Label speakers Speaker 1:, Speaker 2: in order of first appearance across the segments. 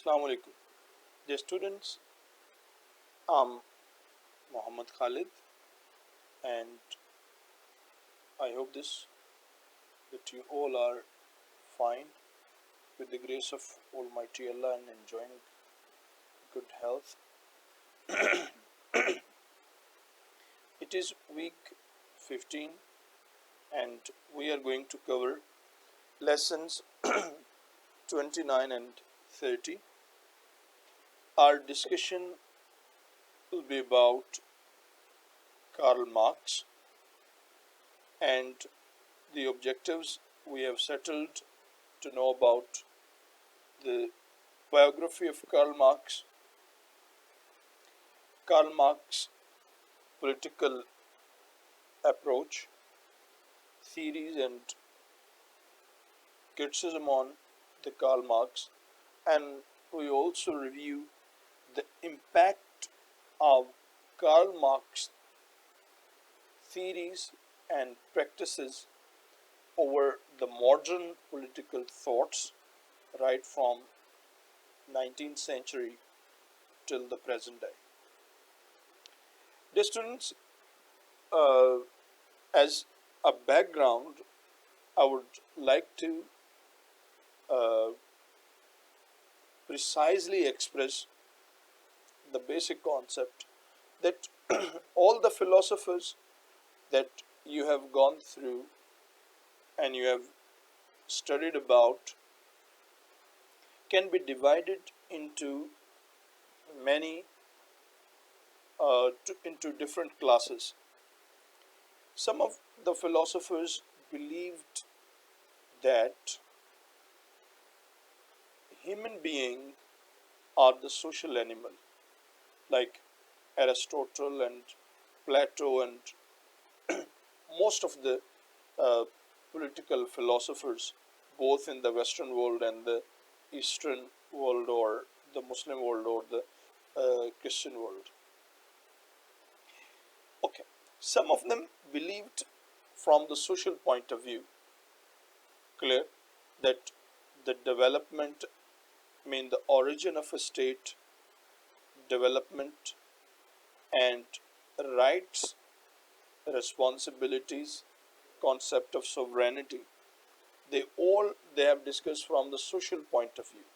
Speaker 1: Assalamu alaikum. Dear students, I'm Muhammad Khalid and I hope that you all are fine with the grace of Almighty Allah and enjoying good health. It is week 15 and we are going to cover lessons 29 and 30. Our discussion will be about Karl Marx and the objectives we have settled to know about the biography of Karl Marx, Karl Marx's political approach, theories and criticism on the Karl Marx, and we also review the impact of Karl Marx theories and practices over the modern political thoughts right from 19th century till the present day. Dear students, uh, as a background, I would like to uh, precisely express the basic concept that all the philosophers that you have gone through and you have studied about can be divided into many into different classes. Some of the philosophers believed that human beings are the social animal, like Aristotle and Plato and most of the uh, political philosophers, both in the Western world and the Eastern world, or the Muslim world, or the Christian world. Okay, some of them believed from the social point of view, clear, that the development, the origin of a state, development, and rights, responsibilities, concept of sovereignty, they have discussed from the social point of view,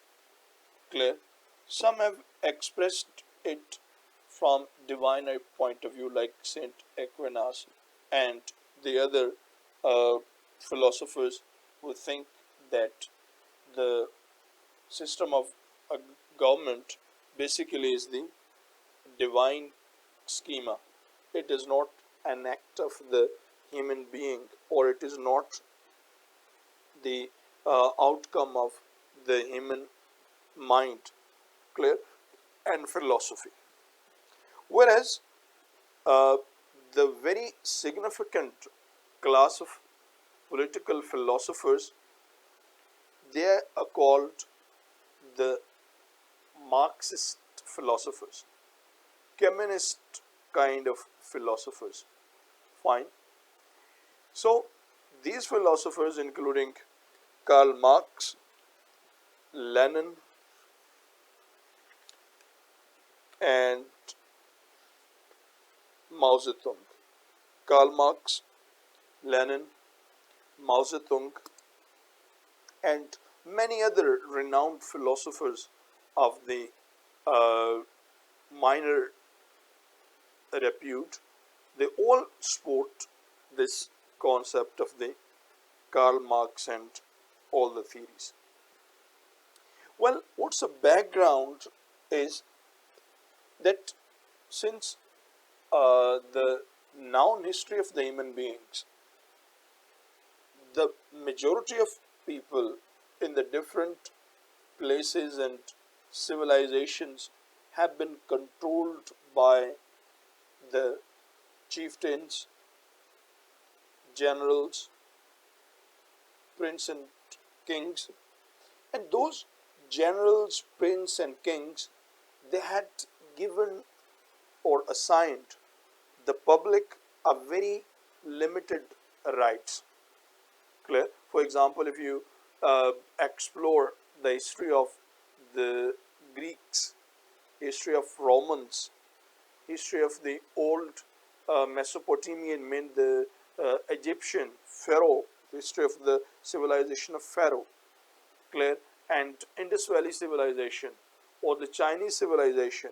Speaker 1: clear. Some have expressed it from divine point of view, like Saint Aquinas and the other philosophers who think that the system of a government basically is the divine schema. It is not an act of the human being, or it is not the outcome of the human mind, clear, and philosophy. Whereas uh, the very significant class of political philosophers, they are called the Marxist philosophers, communist kind of philosophers. Fine. So these philosophers, including Karl Marx, Lenin, and Mao Zedong. Karl Marx, Lenin, Mao Zedong, and many other renowned philosophers of the uh, minor repute, they all support this concept of the Karl Marx and all the theories. Well, what's the background is that since the known history of the human beings, the majority of people in the different places and civilizations have been controlled by the chieftains, generals, princes, and kings. And those generals, princes, and kings, they had given or assigned the public a very limited rights. Clear? For example, if you explore the history of the Greeks, history of Romans, history of the old Mesopotamian, mean the Egyptian, Pharaoh, history of the civilization of Pharaoh, clear, and Indus Valley civilization, or the Chinese civilization,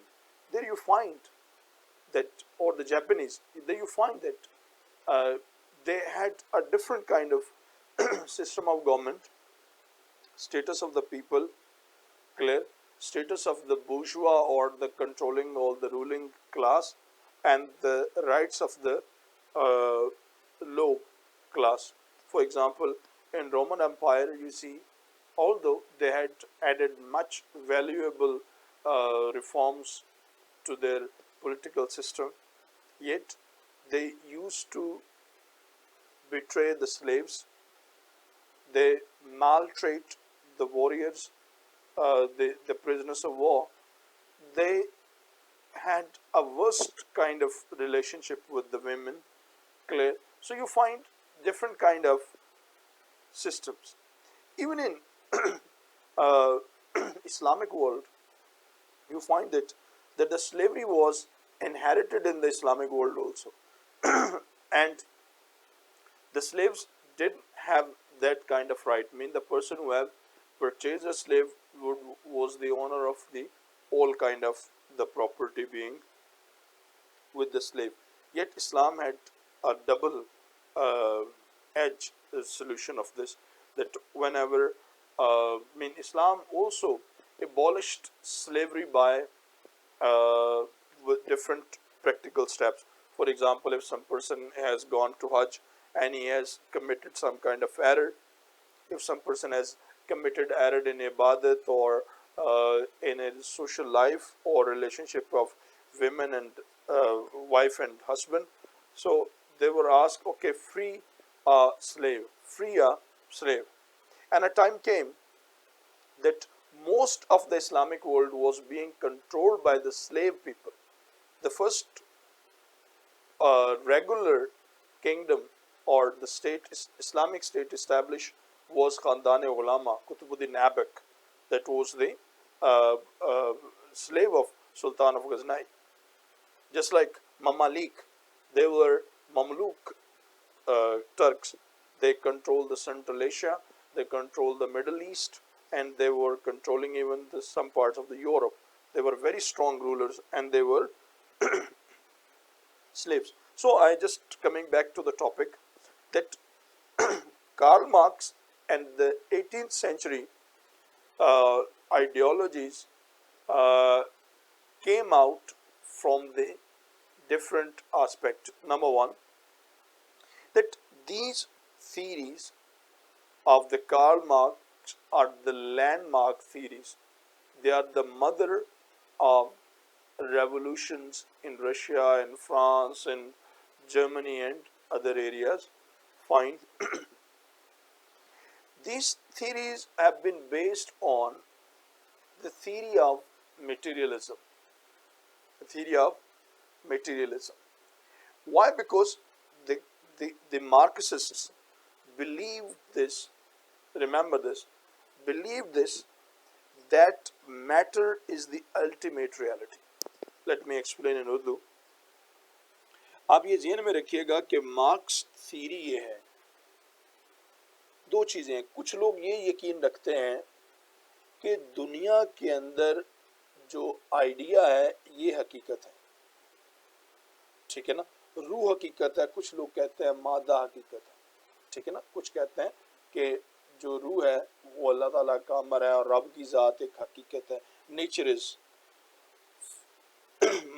Speaker 1: there you find that, or the Japanese, there you find that uh, they had a different kind of system of government, status of the people, clear, status of the bourgeois or the controlling or the ruling class, and the rights of the uh, low class. For example, in Roman Empire, you see, although they had added much valuable reforms to their political system, yet they used to betray the slaves, they maltreat the warriors, the prisoners of war. They had a worst kind of relationship with the women, clear. So you find different kind of systems. Even in uh, Islamic world, you find that the slavery was inherited in the Islamic world also, and the slaves didn't have that kind of right. I mean, the person who have purchased a slave was the owner of the whole kind of the property being with the slave. Yet Islam had a double uh, edge solution of this. That whenever, Islam also abolished slavery by with different practical steps. For example, if some person has gone to Hajj and he has committed some kind of error, if some person has committed error in ibadat or in a social life or relationship of women and wife and husband, so they were asked, okay, free a slave, free a slave. And a time came that most of the Islamic world was being controlled by the slave people. The first regular kingdom or the state, Islamic state established was Khandan-e Ulama, Qutbuddin Aibak, that was the uh, uh, slave of Sultan of Ghazni. Just like Mamalik, they were Mamluk Turks. They controlled the Central Asia, they controlled the Middle East, and they were controlling even some parts of the Europe. They were very strong rulers, and they were slaves. So I just coming back to the topic that Karl Marx and the 18th century uh, ideologies uh, came out from the different aspect. Number one, that these theories of the Karl Marx are the landmark theories. They are the mother of revolutions in Russia, in France, in Germany, and other areas. Fine. These theories have been based on the theory of materialism. The theory of materialism. Why? Because the Marxists believe this, remember this, believe this, that matter is the ultimate reality. Let me explain in Urdu. आप ये ध्यान में रखिएगा कि marks theory ये है, दो चीजें हैं। कुछ लोग ये यकीन रखते हैं कि दुनिया के अंदर जो आइडिया है ये हकीकत है, ठीक है ना, रूह हकीकत है। कुछ लोग कहते हैं मादा हकीकत है, ठीक है ना। कुछ कहते हैं कि जो रूह है वो अल्लाह ताला का अमर है और रब की ज़ात एक हकीकत है, नेचर इज।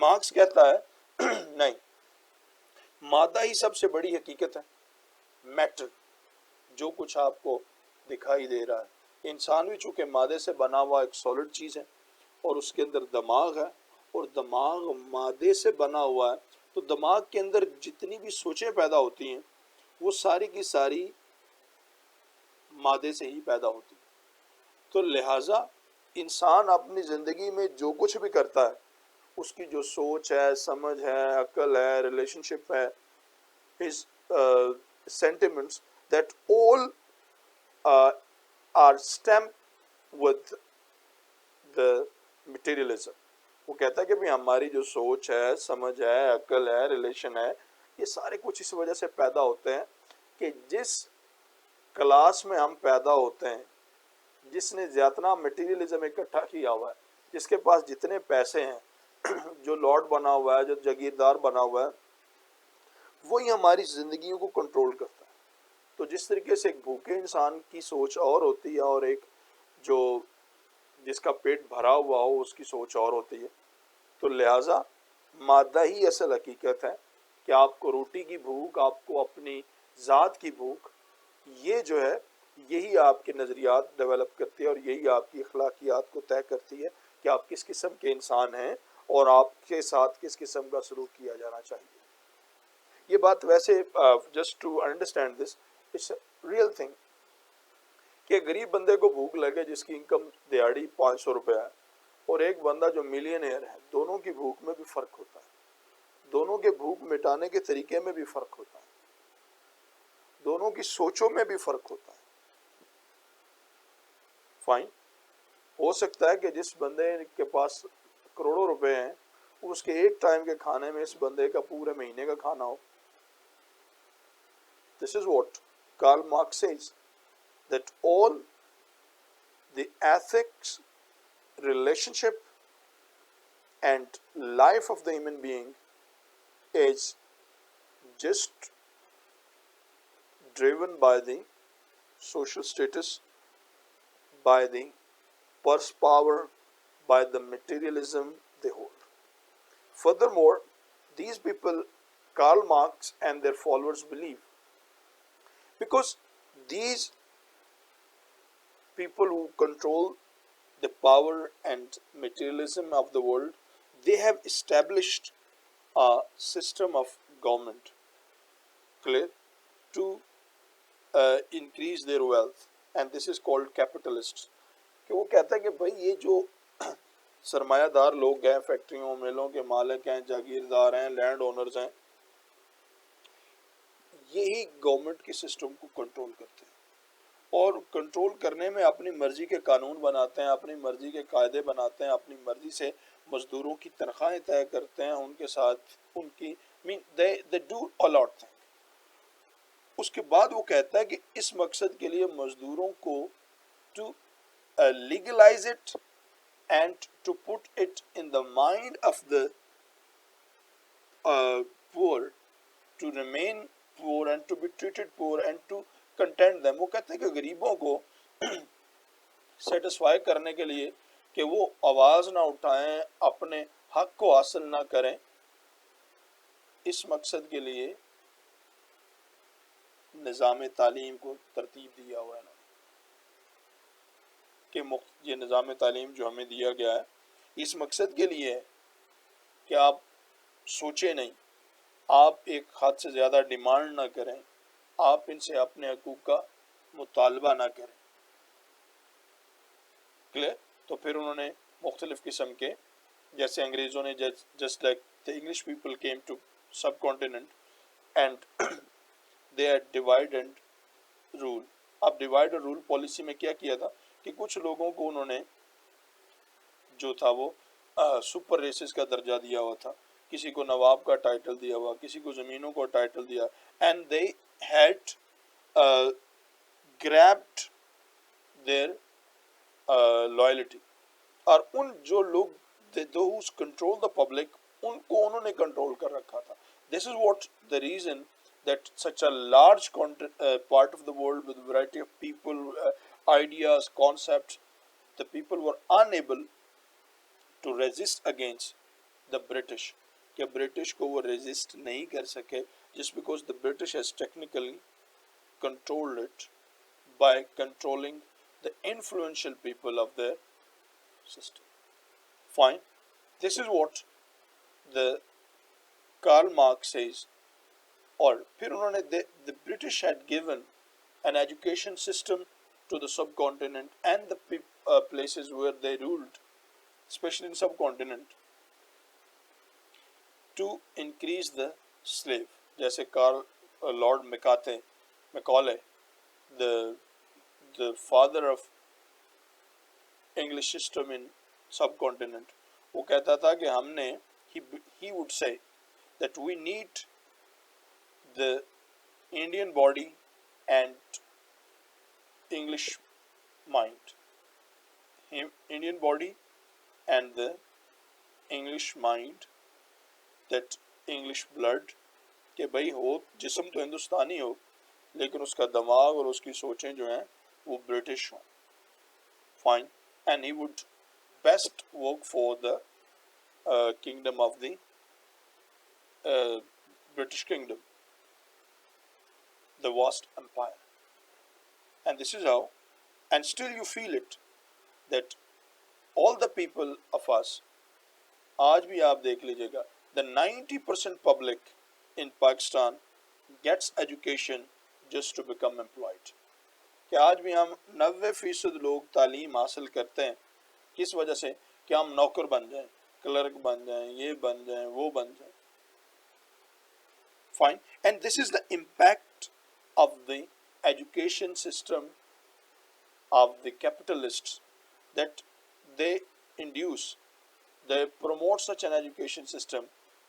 Speaker 1: मार्क्स कहता है नहीं, मादा ही सबसे बड़ी हकीकत है, मैटर, जो कुछ आपको दिखाई दे रहा है। इंसान भी चूंकि मादे से बना हुआ एक सॉलिड चीज़ है और उसके अंदर दिमाग है और दिमाग मादे से बना हुआ है, तो दिमाग के अंदर जितनी भी सोचें पैदा होती हैं वो सारी की सारी मादे से ही पैदा होती है। तो लिहाजा इंसान अपनी ज़िंदगी में जो कुछ भी करता है, उसकी जो सोच है, समझ है, अकल है, रिलेशनशिप है, his sentiments, that all are stamped with the materialism. وہ کہتا ہے کہ بھی ہماری جو سوچ ہے، سمجھ ہے، عقل ہے، ریلیشن ہے، یہ سارے کچھ اس وجہ سے پیدا ہوتے ہیں کہ جس کلاس میں ہم پیدا ہوتے ہیں، جس نے زیادہ مٹیریلزم اکٹھا کیا ہوا ہے، جس کے پاس جتنے پیسے ہیں، جو لارڈ بنا ہوا ہے، جو جاگیردار بنا ہوا ہے، وہی ہماری زندگیوں کو کنٹرول کرتا ہے. تو جس طریقے سے ایک بھوکے انسان کی سوچ اور ہوتی ہے، اور ایک جو جس کا پیٹ بھرا ہوا ہو اس کی سوچ اور ہوتی ہے. تو لہٰذا مادہ ہی اصل حقیقت ہے کہ آپ کو روٹی کی بھوک، آپ کو اپنی ذات کی بھوک، یہ جو ہے یہی آپ کے نظریات ڈیولپ کرتی ہے، اور یہی آپ کی اخلاقیات کو طے کرتی ہے کہ آپ کس قسم کے انسان ہیں اور آپ کے ساتھ کس قسم کا سلوک کیا جانا چاہیے. یہ بات ویسے just to understand this, it's real thing کہ غریب بندے کو بھوک لگے جس کی انکم دیہڑی 500 روپے ہے، اور ایک بندہ جو ملینئر ہے، دونوں کی بھوک میں بھی فرق ہوتا ہے، دونوں کے بھوک مٹانے کے طریقے میں بھی فرق ہوتا ہے، دونوں کی سوچوں میں بھی فرق ہوتا ہے. فائن. ہو سکتا ہے کہ جس بندے کے پاس کروڑوں روپے ہیں، اس کے ایک ٹائم کے کھانے میں اس بندے کا پورے مہینے کا کھانا ہو. This is what Karl Marx says, that all the ethics, relationship and life of the human being is just driven by the social status, by the purse power, by the materialism they hold. Furthermore, these people, Karl Marx and their followers, believe, because these people who control the power and materialism of the world, they have established a system of government, clear, to increase their wealth, and this is called capitalists. کہ وہ کہتا ہے کہ بھائی یہ جو سرمایہ دار لوگ ہیں، فیکٹریوں میلوں کے مالک ہیں، جاگیردار ہیں، لینڈ اونرز ہیں، یہی گورنمنٹ کے سسٹم کو کنٹرول کرتے ہیں، اور کنٹرول کرنے میں اپنی مرضی کے قانون بناتے ہیں، اپنی مرضی کے قاعدے بناتے ہیں، اپنی مرضی سے مزدوروں کی تنخواہیں طے کرتے ہیں، ان کے ساتھ ان کی they do a lot things. اس کے بعد وہ کہتا ہے کہ اس مقصد کے لیے مزدوروں کو to legalize it and to put it in the mind of the poor to remain poor and to be treated poor and to content them. وہ کہتے ہیں کہ غریبوں کو سیٹسفائی کرنے کے لیے کہ وہ آواز نہ اٹھائیں، اپنے حق کو حاصل نہ کریں، اس مقصد کے لیے نظام تعلیم کو ترتیب دیا ہوا ہے کہ یہ نظام تعلیم جو ہمیں دیا گیا ہے اس مقصد کے لیے ہے کہ آپ سوچیں نہیں، آپ ایک حد سے زیادہ ڈیمانڈ نہ کریں، آپ ان سے اپنے حقوق کا مطالبہ نہ کریں. کلیئر؟ تو پھر انہوں نے مختلف قسم کے، جیسے انگریزوں نے just like the English people came to subcontinent and they had divide and rule. اب ڈیوائڈ اور رول پالیسی میں کیا کیا تھا کہ کچھ لوگوں کو انہوں نے جو تھا وہ سپر ریسز کا درجہ دیا ہوا تھا، کسی کو نواب کا ٹائٹل دیا ہوا، کسی کو زمینوں کو ٹائٹل دیا، and they had grabbed their loyalty. اور ان جو لوگ those control the public، ان کو انہوں نے کنٹرول کر رکھا تھا. This is what the reason that such a large part of the world with a variety of people, ideas, concepts, the people were unable to resist against the British. کہ British کو وہ resist نہیں کر سکے، just because the British has technically controlled it by controlling the influential people of their system. Fine. This is what the Karl Marx says. اور پھر انہوں نے the British had given an education system to the subcontinent and the places where they ruled, especially in subcontinent, to increase the slave. جیسے Lord Macaulay, the father of English system in subcontinent. वो कहता था कि हमने he would say that we need the Indian body and English mind. Indian body and the English mind, that English blood, कि भाई हो जिस्म तो हिंदुस्तानी हो लेकिन उसका दिमाग और उसकी सोचें जो हैं वो ब्रिटिश हों. Fine. And he would best work for the kingdom of the British kingdom, the vast empire. And this is how, and still you feel it, that all the people of us, आज भी आप देख लीजिएगा, the 90% public in Pakistan gets education just to become employed. कि आज भी हम 90% लोग तालीम हासिल करते हैं किस वजह से कि हम नौकर बन जाएं, क्लर्क बन जाएं, ये बन जाएं, वो बन जाएं. Fine. And this is the impact of the education system of the capitalists, that they induce, they promote such an education system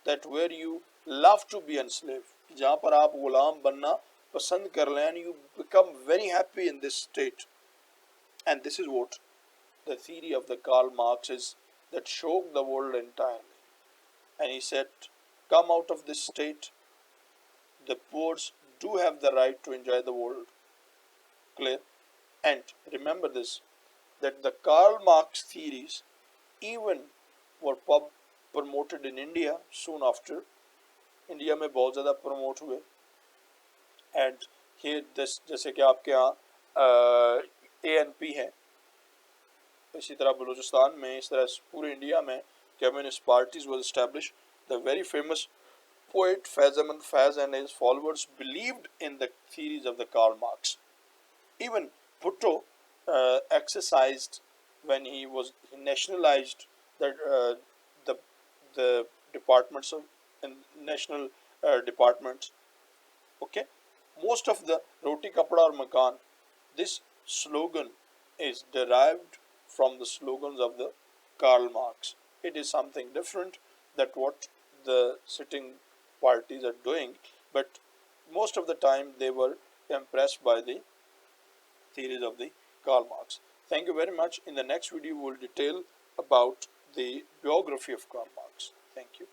Speaker 1: that where you love to be enslaved, जहाँ पर आप गुलाम बनना पसंद कर लें, and you become very happy in this state. And this is what the theory of the Karl Marx is, that shocked the world entirely. And he said, come out of this state, the poor do have the right to enjoy the world. Clear? And remember this, that the Karl Marx theories even were promoted in India soon after. India में बहुत ज़्यादा promote हुए. And here this, जैसे कि आपके यहाँ ANP है, इसी तरह बलूचिस्तान में, इस तरह पूरे इंडिया में communist parties was established. The very famous poet Faiz Ahmad Faiz and his followers believed in the theories of the Karl Marx. Even Bhutto exercised when he nationalized the departments of national departments. Okay, most of the roti kapda or makan, this slogan is derived from the slogans of the Karl Marx. It is something different that what the sitting parties are doing, but most of the time they were impressed by the theories of the Karl Marx. Thank you very much. In the next video, we will detail about the biography of Karl Marx. Thank you.